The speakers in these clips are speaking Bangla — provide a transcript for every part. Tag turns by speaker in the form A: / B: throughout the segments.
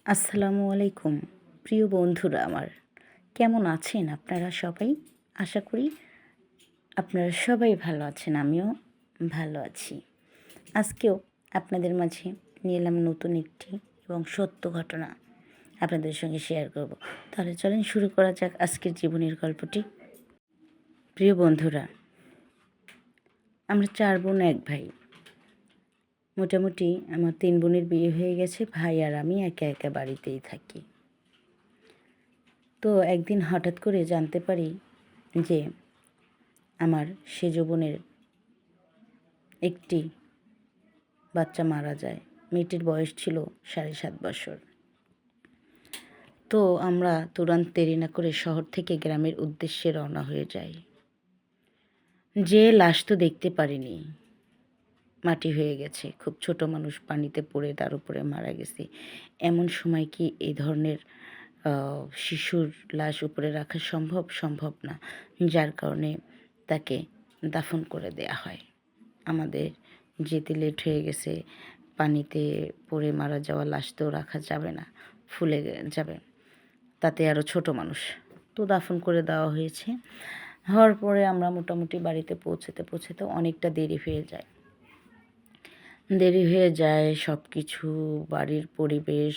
A: আসসালামু আলাইকুম প্রিয় বন্ধুরা আমার, কেমন আছেন আপনারা সবাই? আশা করি আপনারা সবাই ভালো আছেন, আমিও ভালো আছি। আজকেও আপনাদের মাঝে নিয়ে এলাম নতুন একটি এবং সত্য ঘটনা আপনাদের সঙ্গে শেয়ার করব। তাহলে চলেন শুরু করা যাক আজকের জীবনের গল্পটি। প্রিয় বন্ধুরা, আমরা 4 বোন 1 ভাই। মোটামুটি আমার 3 বোনের বিয়ে হয়ে গেছে, ভাই আর আমি একা একা বাড়িতেই থাকি। তো একদিন হঠাৎ করে জানতে পারি যে আমার সেজ বোনের একটি বাচ্চা মারা যায়। মেয়েটির বয়স ছিল 7.5 বছর। তো আমরা তুরান্ত দেরি না করে শহর থেকে গ্রামের উদ্দেশ্যে রওনা হয়ে যাই। যে লাশ তো দেখতে পারিনি, মাটি হয়ে গেছে, খুব ছোট মানুষ, পানিতে পড়ে তার উপরে মারা গেছে। এমন সময় কি এই ধরনের শিশুর লাশ উপরে রাখা সম্ভব না, যার কারণে তাকে দাফন করে দেয়া হয়। আমাদের যেতে লেট হয়ে গেছে, পানিতে পড়ে মারা যাওয়া লাশ তো রাখা যাবে না, ফুলে যাবে, তাতে আরও ছোট মানুষ। তো দাফন করে দেওয়া হয়েছে। হওয়ার পরে আমরা মোটামুটি বাড়িতে পৌঁছাতে অনেকটা দেরি হয়ে যায়। সব কিছু, বাড়ির পরিবেশ,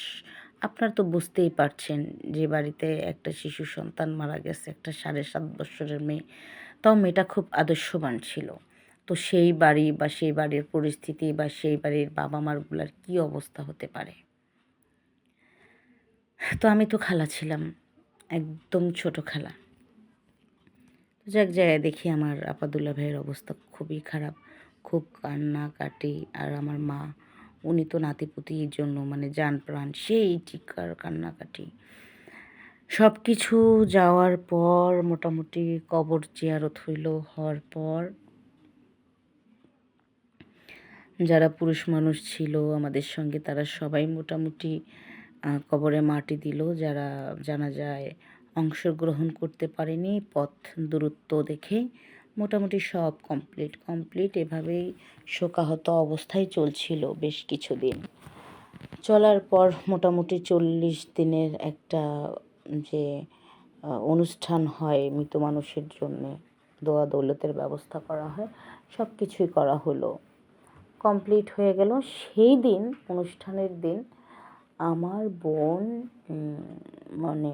A: আপনারা তো বুঝতেই পারছেন যে বাড়িতে একটা শিশু সন্তান মারা গেছে, একটা 7.5 বছরের মেয়ে। তাও মেয়েটা খুব আদর্শবান ছিল। তো সেই বাড়ি বা সেই বাড়ির পরিস্থিতি বা সেই বাড়ির বাবা মারগুলার কী অবস্থা হতে পারে। তো আমি তো খালা ছিলাম, একদম ছোট খালা। তো এক জায়গায় দেখি আমার আপাদুল্লাহ ভাইয়ের অবস্থা খুবই খারাপ, খুব কান্নাকাটি। আর আমার মা, উনি তো নাতিপুতির জন্য মানে জান প্রাণ, সেই চিৎকার কান্নাকাটি। সব কিছু যাওয়ার পর মোটামুটি কবর জিয়ারত হওয়ার পর যারা পুরুষ মানুষ ছিল আমাদের সঙ্গে, তারা সবাই মোটামুটি কবরে মাটি দিল। যারা জানাজায় অংশগ্রহণ করতে পারেনি, পথ দূরত্ব দেখে মোটামুটি সব কমপ্লিট। এভাবেই শোকাহত অবস্থায় চলছিল বেশ কিছুদিন। চলার পর মোটামুটি 40 দিনের একটা যে অনুষ্ঠান হয় মৃত মানুষের জন্যে, দোয়া দৌলতের ব্যবস্থা করা হয়, সব কিছুই করা হলো, কমপ্লিট হয়ে গেল। সেই দিন, অনুষ্ঠানের দিন, আমার বোন মানে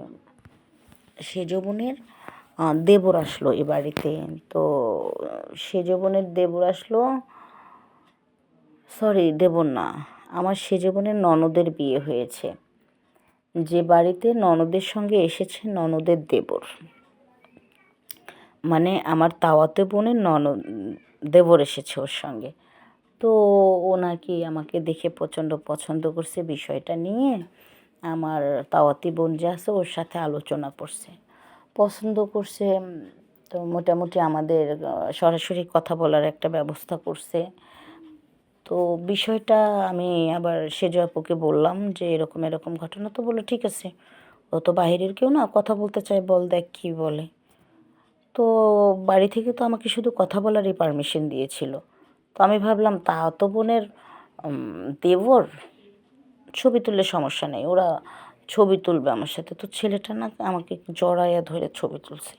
A: সেজ বোনের দেবর আসলো এ বাড়িতে। তো সেজ বোনের দেবর আসলো, সরি দেবর না, আমার সেজ বোনের ননদের বিয়ে হয়েছে। যে বাড়িতে ননদের সঙ্গে এসেছে ননদের দেবর, মানে আমার তাওয়াতে বোনের দেবর এসেছে ওর সঙ্গে। তো ও নাকি আমাকে দেখে প্রচণ্ড পছন্দ করছে। বিষয়টা নিয়ে আমার তাওয়াতি বোন যে আছে ওর সাথে আলোচনা করছে, পছন্দ করছে। তো মোটামুটি আমাদের সরাসরি কথা বলার একটা ব্যবস্থা করছে। তো বিষয়টা আমি আবার সেজ আপুকে বললাম যে এরকম ঘটনা। তো বললো ঠিক আছে, ও তো বাহিরের কেউ না, কথা বলতে চাই, বল দেখ কী বলে। তো বাড়ি থেকে তো আমাকে শুধু কথা বলারই পারমিশন দিয়েছিল। তো আমি ভাবলাম তাওয়াতো বোনের দেবর, ছবি তুললে সমস্যা নেই, ওরা ছবি তুলবে আমার সাথে। তো ছেলেটা না আমাকে জড়াইয়া ধরে ছবি তুলছে।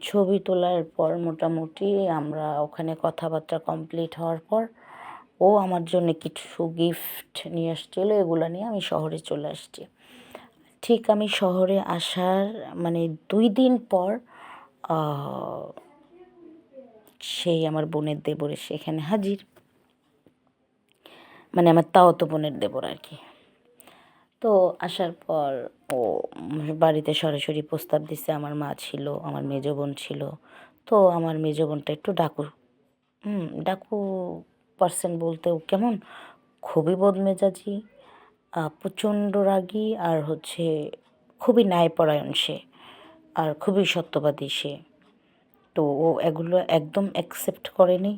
A: ছবি তোলার পর মোটামুটি আমরা ওখানে কথাবার্তা কমপ্লিট হওয়ার পর ও আমার জন্য কিছু গিফট নিয়ে আসছিলো, এগুলো নিয়ে আমি শহরে চলে আসছি। ঠিক আমি শহরে আসার মানে 2 দিন পর সেই আমার বোনের দেবর এসে এখানে হাজির, মানে আমার তাওয়াতো বোনের দেবর আর কি। তো আসার পর ও বাড়িতে সরাসরি প্রস্তাব দিছে। আমার মা ছিল, আমার মেজো বোন ছিল। তো আমার মেজো বোনটা একটু ডাকু পার্সেন্ট, বলতেও কেমন, খুবই বদমেজাজি, প্রচণ্ড রাগী, আর খুবই ন্যায়পরায়ণ সে, আর খুবই সত্যবাদী সে। তো ও এগুলো একদম অ্যাকসেপ্ট করেনি।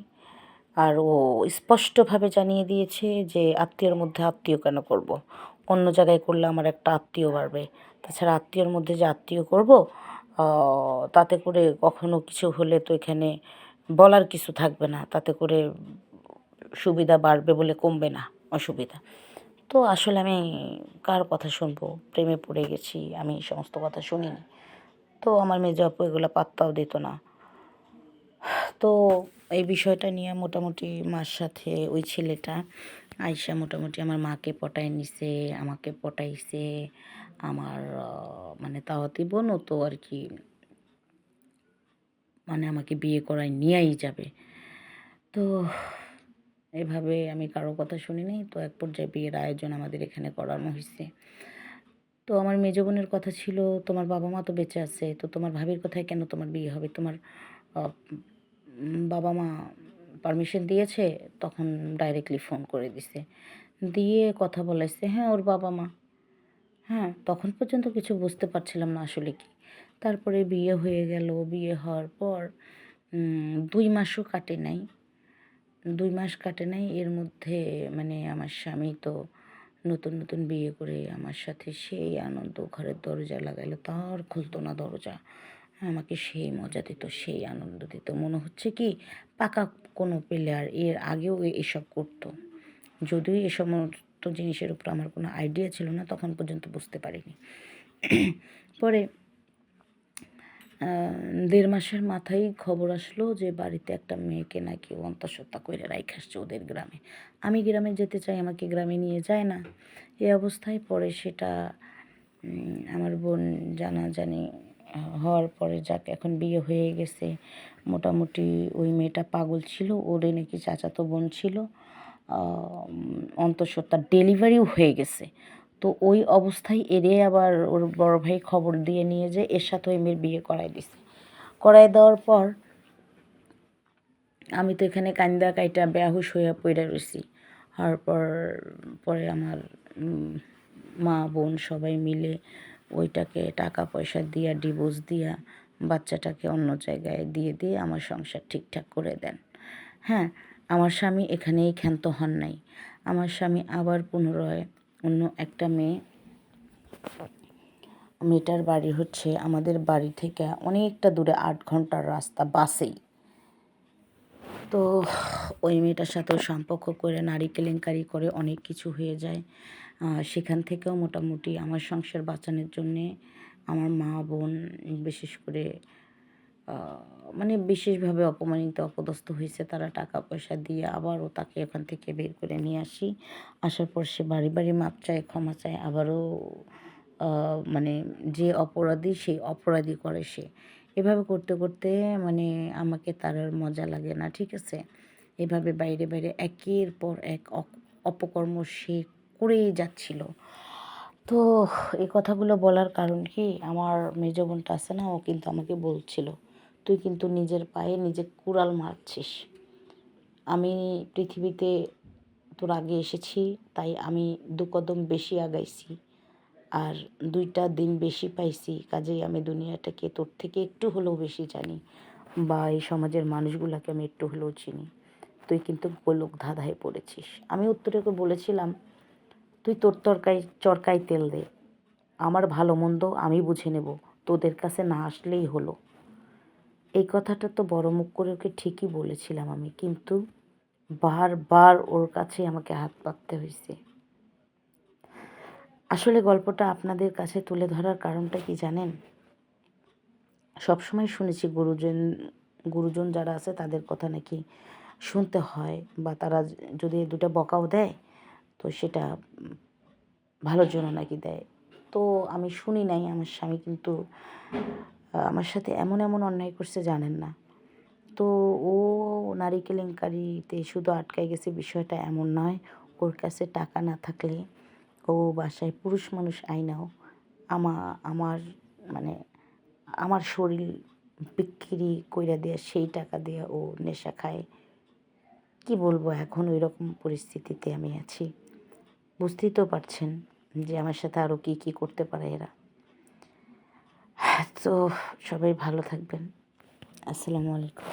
A: আর ও স্পষ্টভাবে জানিয়ে দিয়েছে যে আত্মীয়র মধ্যে আত্মীয় কেন করব, অন্য জায়গায় করলে আমার একটা আত্মীয় বাড়বে, তাছাড়া আত্মীয়র মধ্যে যে আত্মীয় করব, তাতে করে কখনো কিছু হলে তো এখানে বলার কিছু থাকবে না, তাতে করে সুবিধা বাড়বে বলে কমবে না, অসুবিধা। তো আসলে আমি কার কথা শুনবো, প্রেমে পড়ে গেছি, আমি এই সমস্ত কথা শুনিনি। তো আমার মেজো আপু এগুলো পাত্তাও দিত না। তো এই বিষয়টা নিয়ে মোটামুটি মার সাথে ওই ছেলেটা আইসা মোটামুটি আমার মাকে পটায় নিছে, আমাকে পটাইছে। আমার মানে তাওয়াতি বোনও তো আর কি মানে আমাকে বিয়ে করায় নিয়েই যাবে। তো এভাবে আমি কারো কথা শুনিনি। তো এক পর্যায়ে বিয়ের আয়োজন আমাদের এখানে করানো হয়েছে। তো আমার মেজো বোনের কথা ছিল, তোমার বাবা মা তো বেঁচে আছে, তো তোমার ভাবির কথায় কেন তোমার বিয়ে হবে? তোমার বাবা মা পারমিশন দিয়েছে? তখন ডাইরেক্টলি ফোন করে দিছে, দিয়ে কথা বলাইছে, হ্যাঁ ওর বাবা মা। হ্যাঁ, তখন পর্যন্ত কিছু বুঝতে পারছিলাম না আসলে কি। তারপরে বিয়ে হয়ে গেল। বিয়ে হওয়ার পর 2 মাসও কাটে নাই। 2 মাস কাটে নাই, এর মধ্যে মানে আমার স্বামী তো নতুন নতুন বিয়ে করে আমার সাথে সেই আনন্দ, ঘরের দরজা লাগাইলো, তার খুলতো না দরজা। আমাকে সেই মজা দিত, সেই আনন্দ দিত, মনে হচ্ছে কি পাকা কোনো প্লেয়ার। এর আগেও এসব করতো, যদিও এ সমস্ত জিনিসের উপর আমার কোনো আইডিয়া ছিল না, তখন পর্যন্ত বুঝতে পারিনি। পরে 1.5 মাসের মাথায় খবর আসলো যে বাড়িতে একটা মেয়েকে নাকি অন্তঃসত্ত্বা করে রাইখা আসছে ওদের গ্রামে। আমি গ্রামে যেতে চাই, আমাকে গ্রামে নিয়ে যায় না। এই অবস্থায় পরে সেটা আমার বোন জানাজানি হওয়ার পরে, যাক এখন বিয়ে হয়ে গেছে, মোটামুটি ওই মেয়েটা পাগল ছিল, ওরে নাকি চাচাতো বোন ছিল, অন্তঃসত্ত্বা ডেলিভারিও হয়ে গেছে। তো ওই অবস্থায় এরে আবার ওর বড় ভাই খবর দিয়ে নিয়ে যে এর সাথে ওই মেয়ের বিয়ে করাই দিছে। করাই দেওয়ার পর আমি তো এখানে কান্দা কাইটা বেহুশ হইয়া পইড়া রইছি। হওয়ার পর পরে আমার মা বোন সবাই মিলে ওইটাকে টাকা পয়সা দিয়া ডিভোর্স দিয়া বাচ্চাটাকে অন্য জায়গায় দিয়ে আমার সংসার ঠিকঠাক করে দেন। হ্যাঁ, আমার স্বামী এখানেই ক্ষান্ত হন নাই। আমার স্বামী আবার পুনরায় অন্য একটা মেয়েটার বাড়ি হচ্ছে আমাদের বাড়ি থেকে অনেকটা দূরে, 8 ঘন্টার রাস্তা বাসেই। তো ওই মেয়েটার সাথেও সম্পর্ক করে নারী কেলেঙ্কারি করে অনেক কিছু হয়ে যায়। সেখান থেকেও মোটামুটি আমার সংসার বাঁচানোর জন্যে আমার মা বোন বিশেষ করে মানে বিশেষভাবে অপমানিত অপদস্থ হয়েছে। তারা টাকা পয়সা দিয়ে আবারও তাকে ওখান থেকে বের করে নিয়ে আসি। আসার পর সে বাড়ি বাড়ি মাপ চায়, ক্ষমা চায়, আবারও মানে যে অপরাধী সেই অপরাধী করে সে। এভাবে করতে করতে মানে আমাকে তার আর মজা লাগে না, ঠিক আছে? এভাবে বাইরে বাইরে একের পর এক অপকর্ম সে করেই যাচ্ছিল। তো এই কথাগুলো বলার কারণ কি, আমার মেজো বোনটা আছে না, ও কিন্তু আমাকে বলছিল, তুই কিন্তু নিজের পায়ে নিজে কুড়াল মারছিস। আমি পৃথিবীতে তোর আগে এসেছি, তাই আমি 2 কদম বেশি আগাইছি আর 2টা দিন বেশি পাইছি, কাজেই আমি দুনিয়াটাকে তোর থেকে একটু হলেও বেশি জানি, বা এই সমাজের মানুষগুলোকে আমি একটু হলেও চিনি। তুই কিন্তু গোলক ধাঁধায় পড়েছিস। আমি উত্তরে ওকে বলেছিলাম, তুই তোর চরকায় তেল দে, আমার ভালো মন্দ আমি বুঝে নেব, তোদের কাছে না আসলেই হলো। এই কথাটা তো বড় মুখ করে ওকে ঠিকই বলেছিলাম আমি, কিন্তু বারবার ওর কাছে আমাকে হাত পাততে হয়েছে। আসলে গল্পটা আপনাদের কাছে তুলে ধরার কারণটা কি জানেন? সবসময় শুনেছি গুরুজন যারা আছে তাদের কথা নাকি শুনতে হয়, বা তারা যদি 2টা বকাও দেয় তো সেটা ভালোর জন্য নাকি দেয়। তো আমি শুনি নাই। আমার স্বামী কিন্তু আমার সাথে এমন এমন অন্যায় করছে জানেন না। তো ও নারী কেলেঙ্কারিতে শুধু আটকাই গেছে বিষয়টা এমন নয়। ওর কাছে টাকা না থাকলে ও বাসায় পুরুষ মানুষ আইনাও আমার মানে আমার শরীর বিক্রি কইরা দিয়া সেই টাকা দিয়ে ও নেশা খায়। কি বলবো, এখন ওই রকম পরিস্থিতিতে আমি আছি। বুঝতেই তো পারছেন যে আমার সাথে আরও কী কী করতে পারে এরা। তো সবাই ভালো থাকবেন। আসসালামু আলাইকুম।